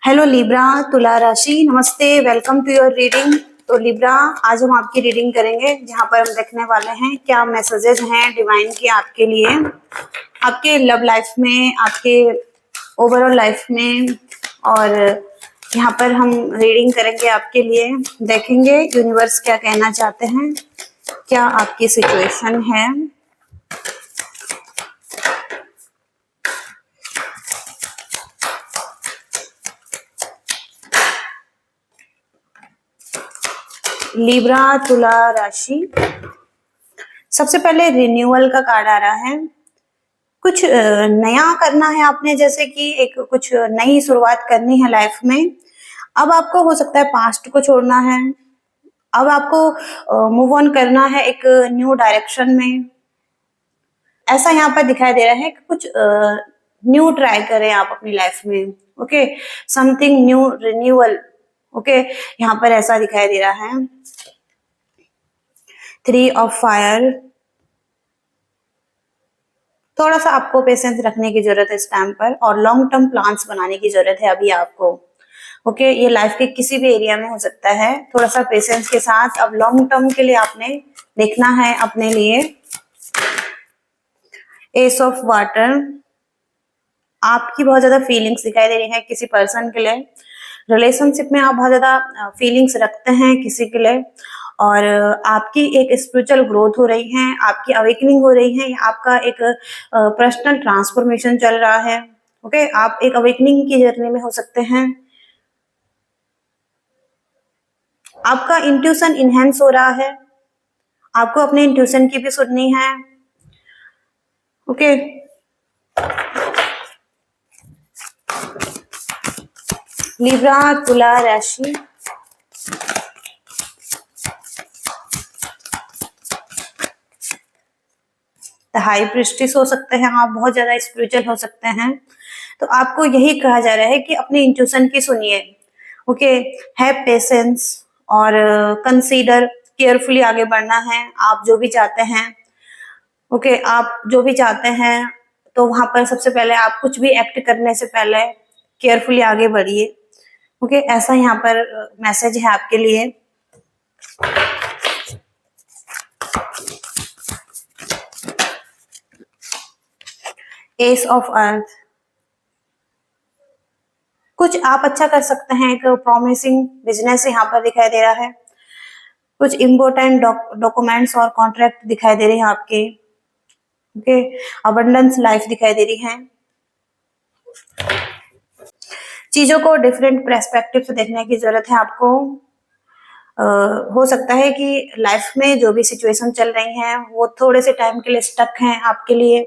Hello Libra, तुला राशि, नमस्ते, वेलकम टू योर रीडिंग। तो लिब्रा, आज हम आपकी रीडिंग करेंगे जहां पर हम देखने वाले हैं क्या मैसेजेस हैं डिवाइन के आपके लिए, आपके लव लाइफ में, आपके ओवरऑल लाइफ में। और यहाँ पर हम रीडिंग करेंगे आपके लिए, देखेंगे यूनिवर्स क्या कहना चाहते हैं, क्या आपकी सिचुएशन है। लिब्रा, तुला राशि, सबसे पहले रिन्यूअल का कार्ड आ रहा है। कुछ नया करना है आपने, जैसे कि एक कुछ नई शुरुआत करनी है लाइफ में। अब आपको हो सकता है पास्ट को छोड़ना है, अब आपको मूव ऑन करना है एक न्यू डायरेक्शन में। ऐसा यहाँ पर दिखाई दे रहा है कि कुछ न्यू ट्राई करें आप अपनी लाइफ में। Okay, something new, renewal. Okay, यहाँ पर ऐसा दिखाई दे रहा है। 3 ऑफ फायर, थोड़ा सा आपको पेशेंस रखने की जरूरत है इस टाइम पर, और लॉन्ग टर्म प्लान्स बनाने की जरूरत है अभी आपको। ओके, ये लाइफ के किसी भी एरिया में हो सकता है। थोड़ा सा पेशेंस के साथ अब लॉन्ग टर्म के लिए आपने देखना है अपने लिए। एस ऑफ वाटर, आपकी बहुत ज्यादा फीलिंग्स दिखाई दे रही है किसी पर्सन के लिए। रिलेशनशिप में आप बहुत ज्यादा फीलिंग्स रखते हैं किसी के लिए, और आपकी एक स्पिरिचुअल ग्रोथ हो रही है, आपकी अवेकनिंग हो रही है, आपका एक पर्सनल ट्रांसफॉर्मेशन चल रहा है। ओके, आप एक अवेकनिंग की जर्नी में हो सकते हैं। आपका इंट्यूशन इनहेंस हो रहा है, आपको अपने इंट्यूशन की भी सुननी है। ओके, लिब्रा, तुला राशि, हाई प्रिस्टिस हो सकते हैं आप, बहुत ज्यादा स्पिरिचुअल हो सकते हैं। तो आपको यही कहा जा रहा है कि अपने इंट्यूशन की सुनिए। ओके, हैव पेशेंस और कंसीडर, केयरफुली आगे बढ़ना है आप जो भी चाहते हैं। ओके, आप जो भी चाहते हैं, तो वहां पर सबसे पहले आप कुछ भी एक्ट करने से पहले केयरफुली आगे बढ़िए। ओके, ऐसा यहाँ पर मैसेज है आपके लिए। एस ऑफ अर्थ, कुछ आप अच्छा कर सकते हैं, एक प्रॉमिसिंग बिजनेस यहाँ पर दिखाई दे रहा है। कुछ इम्पोर्टेंट डॉक्यूमेंट्स और कॉन्ट्रैक्ट दिखाई दे रहे हैं आपके। ओके, अबंडेंस लाइफ दिखाई दे रही है। चीजों को डिफरेंट पर्सपेक्टिव से देखने की जरूरत है आपको। हो सकता है कि लाइफ में जो भी सिचुएशन चल रही हैं वो थोड़े से टाइम के लिए स्टक हैं आपके लिए,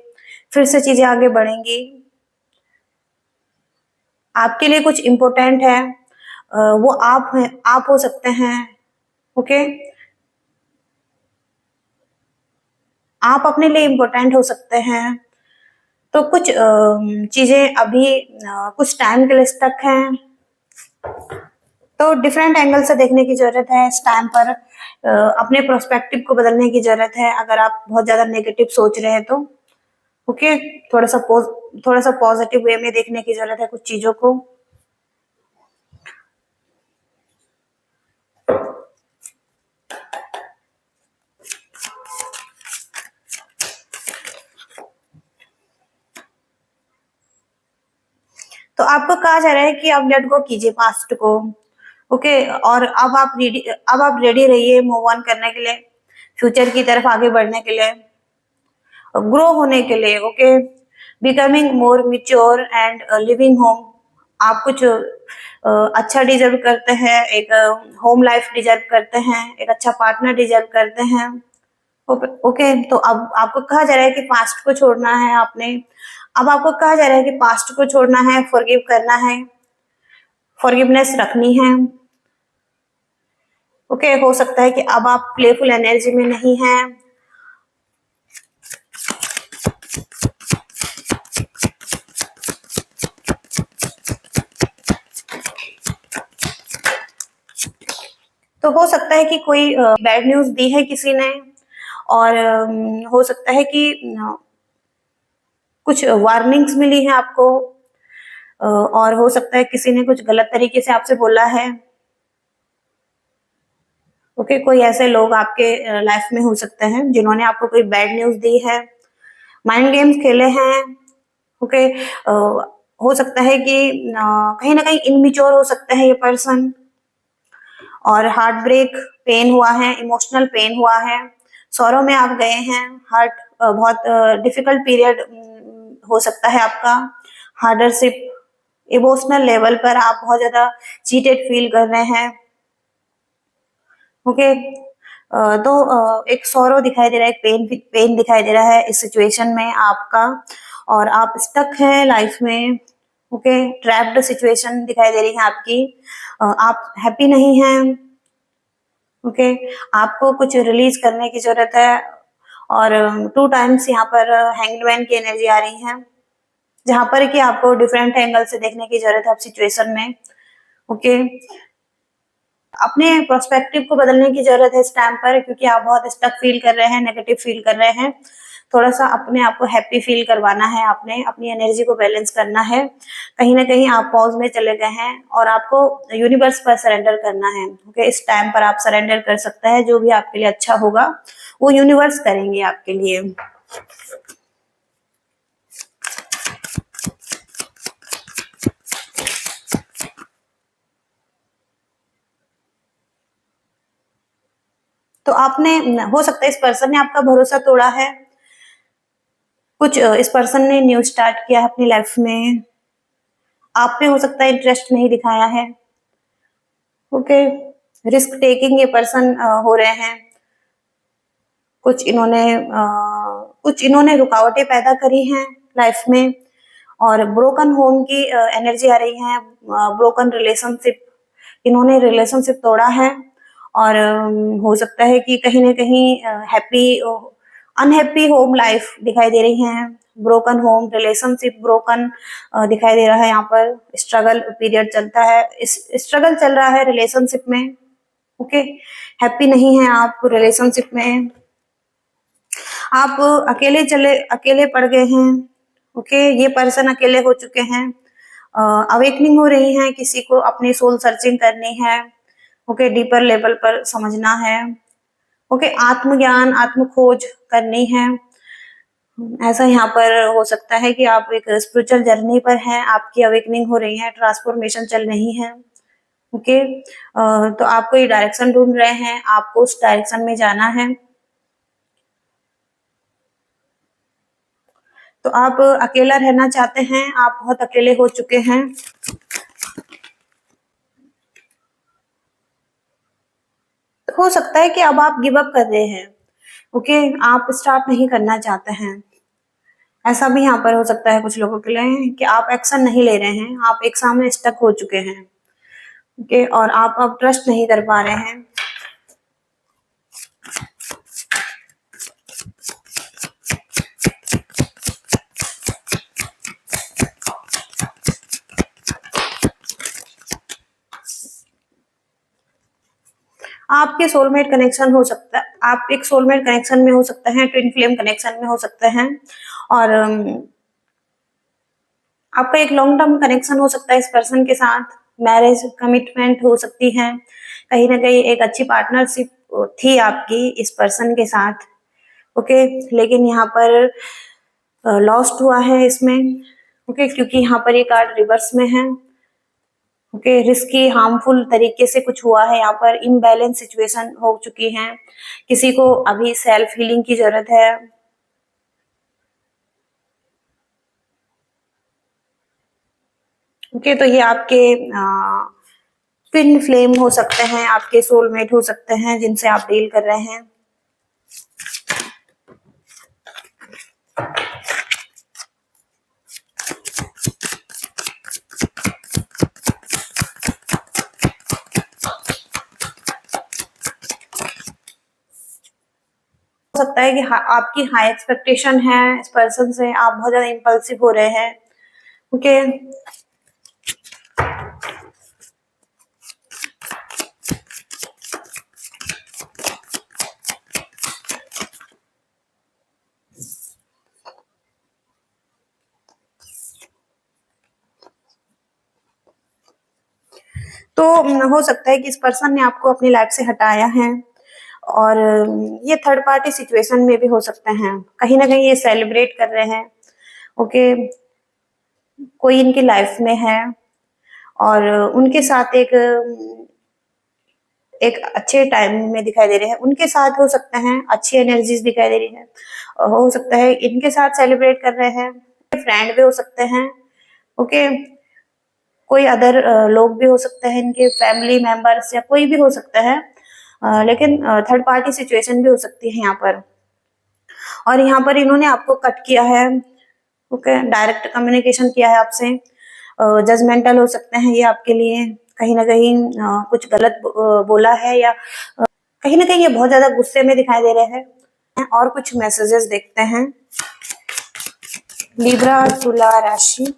फिर से चीजें आगे बढ़ेंगी। आपके लिए कुछ इम्पोर्टेंट है, वो आप हैं, आप हो सकते हैं। ओके, आप अपने लिए इम्पोर्टेंट हो सकते हैं। तो कुछ चीजें अभी कुछ टाइम के लिए स्टक हैं, तो डिफरेंट एंगल से देखने की जरूरत है इस टाइम पर। अपने प्रोस्पेक्टिव को बदलने की जरूरत है अगर आप बहुत ज्यादा नेगेटिव सोच रहे हैं तो। ओके, थोड़ा सा पॉजिटिव वे में देखने की जरूरत है कुछ चीजों को। तो आपको कहा जा रहा है कि आप लेट गो कीजिए पास्ट को। ओके, और अब आप रेडी रहिए मूव ऑन करने के लिए, फ्यूचर की तरफ आगे बढ़ने के लिए, ग्रो होने के लिए। Okay, becoming more mature and living home, आप कुछ अच्छा डिजर्व करते हैं, एक होम लाइफ डिजर्व करते हैं, एक अच्छा पार्टनर डिजर्व करते हैं। ओके, तो अब आपको कहा जा रहा है कि पास्ट को छोड़ना है आपने। अब आपको कहा जा रहा है कि पास्ट को छोड़ना है, फॉरगिव करना है, फॉरगिवनेस रखनी है। ओके, हो सकता है कि अब आप प्लेफुल एनर्जी में नहीं हैं। तो हो सकता है कि कोई बैड न्यूज दी है किसी ने, और हो सकता है कि कुछ वार्निंग्स मिली है आपको। और हो सकता है किसी ने कुछ गलत तरीके से आपसे बोला है। ओके, कोई ऐसे लोग आपके लाइफ में हो सकते हैं जिन्होंने आपको कोई बैड न्यूज़ दी है, माइंड गेम्स खेले हैं। ओके, हो सकता है कि कहीं न कहीं इमैच्योर हो सकता है ये पर्सन, और हार्ट ब्रेक पेन हुआ है, इमोशनल पेन हुआ है, सॉरो में आप गए हैं, हार्ट बहुत डिफिकल्ट पीरियड हो सकता है आपका, हार्डरशिप, इमोशनल लेवल पर आप बहुत ज़्यादा चीटेड फील कर रहे हैं। ओके, तो एक सॉरो दिखाई दे रहा है, एक पेन दिखाई दे रहा है इस सिचुएशन में आपका, और आप स्टक हैं लाइफ में। ओके, ट्रैप्ड सिचुएशन दिखाई दे रही है आपकी। आप हैप्पी नहीं हैं। ओके, आपको कुछ रिलीज करने की जरूरत है, और 2 टाइम्स यहाँ पर हैंग्ड मैन की एनर्जी आ रही है, जहाँ पर कि आपको डिफरेंट एंगल से देखने की जरूरत है आप सिचुएशन में। ओके, अपने पर्सपेक्टिव को बदलने की जरूरत है इस टाइम पर, क्योंकि आप बहुत स्टक फील कर रहे हैं, नेगेटिव फील कर रहे हैं। थोड़ा सा अपने आप को हैप्पी फील करवाना है, आपने अपनी एनर्जी को बैलेंस करना है। कहीं ना कहीं आप पॉज में चले गए हैं, और आपको यूनिवर्स पर सरेंडर करना है। ओके, इस टाइम पर आप सरेंडर कर सकते हैं, जो भी आपके लिए अच्छा होगा वो यूनिवर्स करेंगे आपके लिए। तो आपने, हो सकता है इस पर्सन ने आपका भरोसा तोड़ा है, कुछ इस पर्सन ने न्यू स्टार्ट किया है अपनी लाइफ में, आप पे हो सकता है इंटरेस्ट नहीं दिखाया है। ओके, रिस्क टेकिंग ये पर्सन हो रहे हैं, कुछ इन्होंने रुकावटें पैदा करी हैं लाइफ में, और ब्रोकन होम की एनर्जी आ रही है, ब्रोकन रिलेशनशिप, इन्होंने रिलेशनशिप तोड़ा है, और हो सकता है कि कहीं ना कहीं हैप्पी अनहैप्पी होम लाइफ दिखाई दे रही है, ब्रोकन होम रिलेशनशिप ब्रोकन दिखाई दे रहा है, यहाँ पर स्ट्रगल पीरियड चलता है, स्ट्रगल चल रहा है रिलेशनशिप में। ओके, हैप्पी नहीं है आप रिलेशनशिप में, आप अकेले पड़ गए हैं। ओके, ये पर्सन अकेले हो चुके हैं, अवेकनिंग हो रही है, किसी को अपनी सोल सर्चिंग करनी है। ओके, डीपर लेवल पर समझना है। ओके, आत्मज्ञान, आत्म खोज करनी है। ऐसा यहाँ पर हो सकता है कि आप एक स्पिरिचुअल जर्नी पर हैं, आपकी अवेकनिंग हो रही है, ट्रांसफॉर्मेशन चल रही है। ओके, तो आप कोई डायरेक्शन ढूंढ रहे हैं, आपको उस डायरेक्शन में जाना है। तो आप अकेला रहना चाहते हैं, आप बहुत अकेले हो चुके हैं। तो हो सकता है कि अब आप गिव अप कर रहे हैं। ओके, आप स्टार्ट नहीं करना चाहते हैं, ऐसा भी यहाँ पर हो सकता है कुछ लोगों के लिए, कि आप एक्शन नहीं ले रहे हैं, आप एक सामने स्टक हो चुके हैं। ओके, और आप अब ट्रस्ट नहीं कर पा रहे हैं। आपके सोलमेट कनेक्शन हो सकता है, आप एक सोलमेट कनेक्शन में हो सकते हैं, ट्विन फ्लेम कनेक्शन में हो सकते हैं, और आपका एक लॉन्ग टर्म कनेक्शन हो सकता है इस पर्सन के साथ, मैरिज कमिटमेंट हो सकती है, कहीं ना कहीं एक अच्छी पार्टनरशिप थी आपकी इस पर्सन के साथ। ओके, लेकिन यहाँ पर लॉस्ट हुआ है इसमें। ओके, क्योंकि यहाँ पर ये कार्ड रिवर्स में है। ओके, रिस्की हार्मफुल तरीके से कुछ हुआ है, यहाँ पर इम्बैलेंस सिचुएशन हो चुकी है, किसी को अभी सेल्फ हीलिंग की जरूरत है। ओके, तो ये आपके ट्विन फ्लेम हो सकते हैं, आपके सोलमेट हो सकते हैं जिनसे आप डील कर रहे हैं। हो सकता है कि आपकी हाई एक्सपेक्टेशन है इस पर्सन से, आप बहुत ज्यादा इम्पल्सिव हो रहे हैं। ओके, तो हो सकता है कि इस पर्सन ने आपको अपनी लाइफ से हटाया है, और ये थर्ड पार्टी सिचुएशन में भी हो सकते हैं। कहीं ना कहीं ये सेलिब्रेट कर रहे हैं, ओके, कोई इनकी लाइफ में है और उनके साथ एक एक अच्छे टाइम में दिखाई दे रहे हैं। उनके साथ हो सकते हैं अच्छी एनर्जीज दिखाई दे रही है, और हो सकता है इनके साथ सेलिब्रेट कर रहे हैं। फ्रेंड भी हो सकते हैं, ओके, कोई अदर लोग भी हो सकते हैं, इनके फैमिली मेंबर्स या कोई भी हो सकता है, लेकिन थर्ड पार्टी सिचुएशन भी हो सकती है यहाँ पर। और यहाँ पर इन्होंने आपको कट किया है, ओके, डायरेक्ट कम्युनिकेशन किया है आपसे। जजमेंटल हो सकते हैं ये आपके लिए, कहीं ना कहीं कुछ गलत बोला है, या कहीं ना कहीं ये बहुत ज्यादा गुस्से में दिखाई दे रहे हैं। और कुछ मैसेजेस देखते हैं। लिब्रा तुला राशि,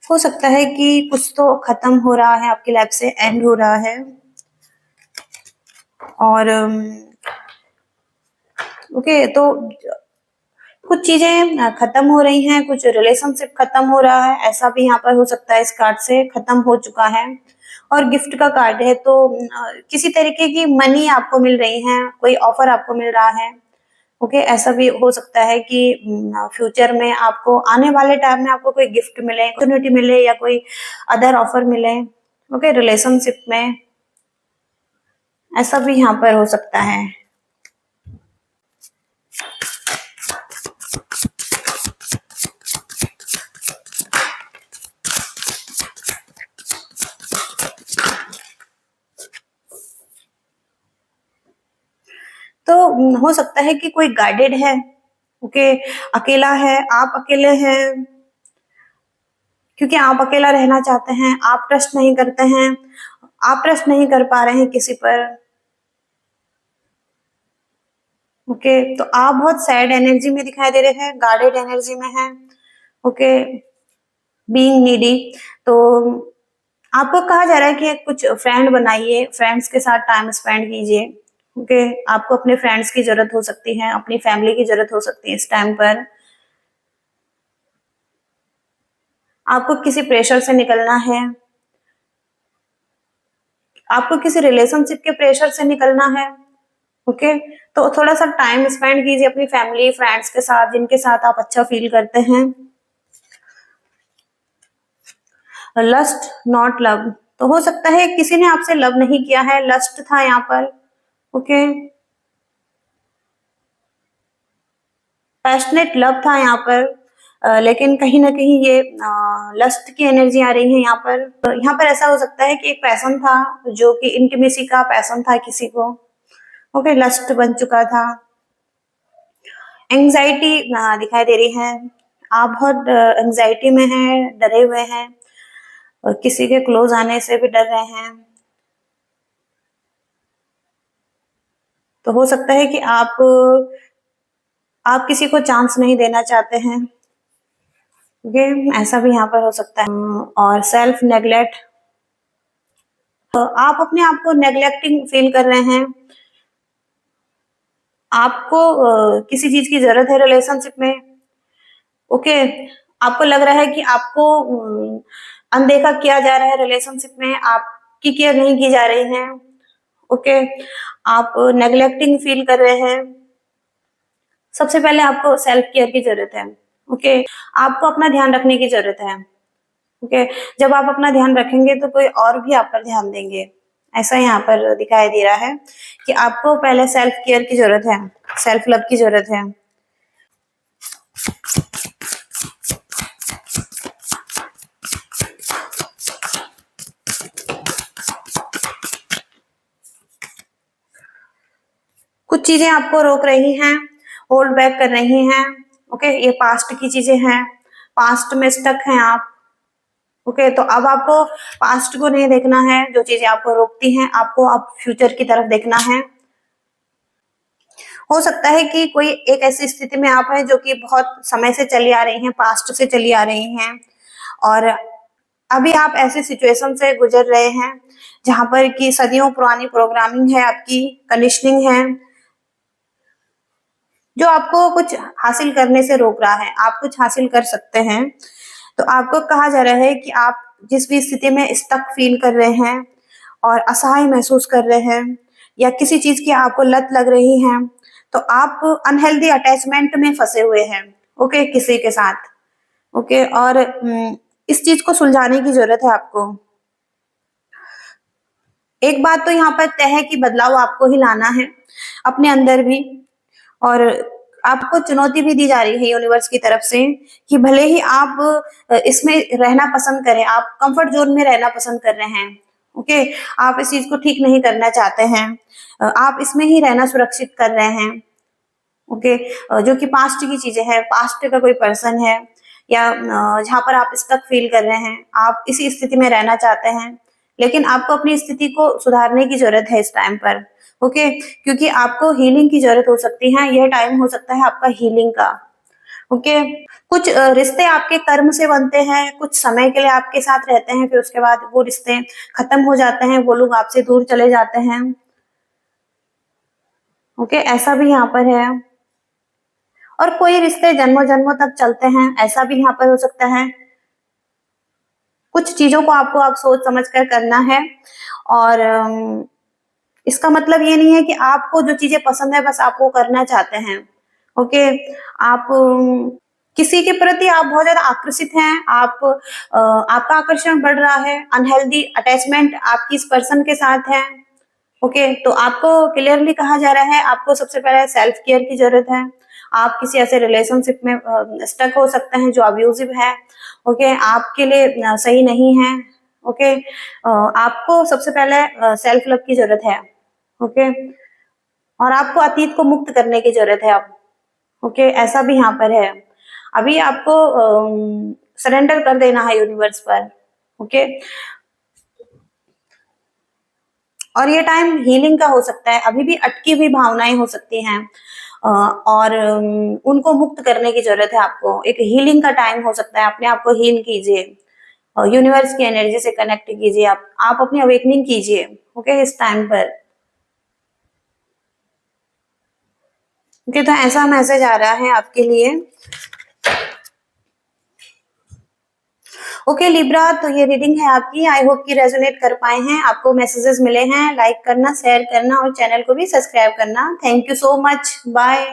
हो सकता है कि कुछ तो खत्म हो रहा है आपकी लाइफ से, एंड हो रहा है, और ओके, तो कुछ चीजें खत्म हो रही हैं, कुछ रिलेशनशिप खत्म हो रहा है, ऐसा भी यहाँ पर हो सकता है। इस कार्ड से खत्म हो चुका है, और गिफ्ट का कार्ड है, तो किसी तरीके की मनी आपको मिल रही है, कोई ऑफर आपको मिल रहा है, ओके। ऐसा भी हो सकता है कि फ्यूचर में आपको, आने वाले टाइम में आपको कोई गिफ्ट मिले, अपॉर्चुनिटी मिले, या कोई अदर ऑफर मिले, ओके, रिलेशनशिप में, ऐसा भी यहाँ पर हो सकता है। तो हो सकता है कि कोई गाइडेड है, ओके, अकेला है, आप अकेले हैं, क्योंकि आप अकेला रहना चाहते हैं, आप ट्रस्ट नहीं करते हैं, आप ट्रस्ट नहीं कर पा रहे हैं किसी पर, ओके। तो आप बहुत सैड एनर्जी में दिखाई दे रहे हैं, गार्डेड एनर्जी में है, ओके, बीइंग नीडी। तो आपको कहा जा रहा है कि कुछ फ्रेंड बनाइए, फ्रेंड्स के साथ टाइम स्पेंड कीजिए, ओके। आपको अपने फ्रेंड्स की जरूरत हो सकती है, अपनी फैमिली की जरूरत हो सकती है इस टाइम पर। आपको किसी प्रेशर से निकलना है, आपको किसी रिलेशनशिप के प्रेशर से निकलना है, ओके। तो थोड़ा सा टाइम स्पेंड कीजिए अपनी फैमिली फ्रेंड्स के साथ, जिनके साथ आप अच्छा फील करते हैं। लस्ट नॉट लव, तो हो सकता है किसी ने आपसे लव नहीं किया है, लस्ट था यहाँ पर, ओके, पैशनेट लव था यहाँ पर, लेकिन कहीं ना कहीं ये लस्ट की एनर्जी आ रही है यहाँ पर। यहाँ पर ऐसा हो सकता है कि एक पैशन था, जो कि इंटीमेसी का पैशन था किसी को, ओके, लस्ट बन चुका था। एंजाइटी दिखाई दे रही है, आप बहुत एंजाइटी में हैं, डरे हुए हैं, और किसी के क्लोज आने से भी डर रहे हैं। तो हो सकता है कि आप किसी को चांस नहीं देना चाहते हैं, ओके, ऐसा भी यहाँ पर हो सकता है। और सेल्फ नेग्लेक्ट, आप अपने आप को नेग्लेक्टिंग फील कर रहे हैं, आपको किसी चीज की जरूरत है रिलेशनशिप में, ओके, आपको लग रहा है कि आपको अनदेखा किया जा रहा है रिलेशनशिप में, आपकी केयर नहीं की जा रही है, ओके, आप नेग्लेक्टिंग फील कर रहे हैं। सबसे पहले आपको सेल्फ केयर की जरूरत है, ओके, आपको अपना ध्यान रखने की जरूरत है, ओके। जब आप अपना ध्यान रखेंगे तो कोई और भी आप पर ध्यान देंगे, ऐसा यहाँ पर दिखाई दे रहा है कि आपको पहले सेल्फ केयर की जरूरत है, सेल्फ लव की जरूरत है। कुछ चीजें आपको रोक रही हैं, होल्ड बैक कर रही हैं, ओके, ये पास्ट की चीजें हैं, पास्ट में स्टक हैं आप, ओके। तो अब आपको पास्ट को नहीं देखना है, जो चीजें आपको रोकती हैं, आपको अब फ्यूचर की तरफ देखना है। हो सकता है कि कोई एक ऐसी स्थिति में आप हैं जो कि बहुत समय से चली आ रही हैं, पास्ट से चली आ रही हैं, और अभी आप ऐसी सिचुएशन से गुजर रहे हैं जहां पर कि सदियों पुरानी प्रोग्रामिंग है, आपकी कंडीशनिंग है, जो आपको कुछ हासिल करने से रोक रहा है। आप कुछ हासिल कर सकते हैं। तो आपको कहा जा रहा है कि आप जिस भी स्थिति में स्टक फील कर रहे हैं और असहाय महसूस कर रहे हैं या किसी चीज की आपको लत लग रही है, तो आप अनहेल्दी अटैचमेंट में फंसे हुए हैं, ओके, किसी के साथ, ओके। और इस चीज को सुलझाने की जरूरत है आपको। एक बात तो यहाँ पर तय है कि बदलाव आपको ही लाना है अपने अंदर भी, और आपको चुनौती भी दी जा रही है यूनिवर्स की तरफ से कि भले ही आप इसमें रहना पसंद करें, आप कंफर्ट जोन में रहना पसंद कर रहे हैं, ओके, आप इस चीज को ठीक नहीं करना चाहते हैं, आप इसमें ही रहना सुरक्षित कर रहे हैं, ओके। जो कि पास्ट की चीजें हैं, पास्ट का कोई पर्सन है या जहां पर आप स्टक फील कर रहे हैं, आप इसी स्थिति में रहना चाहते हैं, लेकिन आपको अपनी स्थिति को सुधारने की जरूरत है इस टाइम पर, ओके। क्योंकि आपको हीलिंग की जरूरत हो सकती है, यह टाइम हो सकता है आपका हीलिंग का, ओके। कुछ रिश्ते आपके कर्म से बनते हैं, कुछ समय के लिए आपके साथ रहते हैं, फिर उसके बाद वो रिश्ते खत्म हो जाते हैं, वो लोग आपसे दूर चले जाते हैं, ओके, ऐसा भी यहाँ पर है। और कोई रिश्ते जन्मों जन्मों तक चलते हैं, ऐसा भी यहाँ पर हो सकता है। कुछ चीजों को आपको आप सोच समझ कर करना है, और इसका मतलब ये नहीं है कि आपको जो चीजें पसंद है बस आप वो करना चाहते हैं, ओके। आप किसी के प्रति आप बहुत ज्यादा आकर्षित हैं, आप आपका आकर्षण बढ़ रहा है, अनहेल्दी अटैचमेंट आपकी इस पर्सन के साथ है, ओके। तो आपको क्लियरली कहा जा रहा है आपको सबसे पहले सेल्फ केयर की जरूरत है। आप किसी ऐसे रिलेशनशिप में स्टक हो सकते हैं जो अब्यूजिव है, ओके, आपके लिए सही नहीं है, ओके। आपको सबसे पहले सेल्फ लव की जरूरत है, ओके। और आपको अतीत को मुक्त करने की जरूरत है अब, ओके, ऐसा भी यहाँ पर है। अभी आपको सरेंडर कर देना है यूनिवर्स पर, ओके। और ये टाइम हीलिंग का हो सकता है, अभी भी अटकी हुई भावनाएं हो सकती हैं, और उनको मुक्त करने की जरूरत है आपको। एक हीलिंग का टाइम हो सकता है, अपने आप को हील कीजिए, यूनिवर्स की एनर्जी से कनेक्ट कीजिए, आप अपनी अवेकनिंग कीजिए, ओके, इस टाइम पर, ओके। तो ऐसा मैसेज आ रहा है आपके लिए, ओके लिब्रा। तो ये रीडिंग है आपकी, आई होप कि रेजोनेट कर पाए हैं, आपको मैसेजेस मिले हैं। लाइक करना, शेयर करना और चैनल को भी सब्सक्राइब करना। Thank you so much, bye.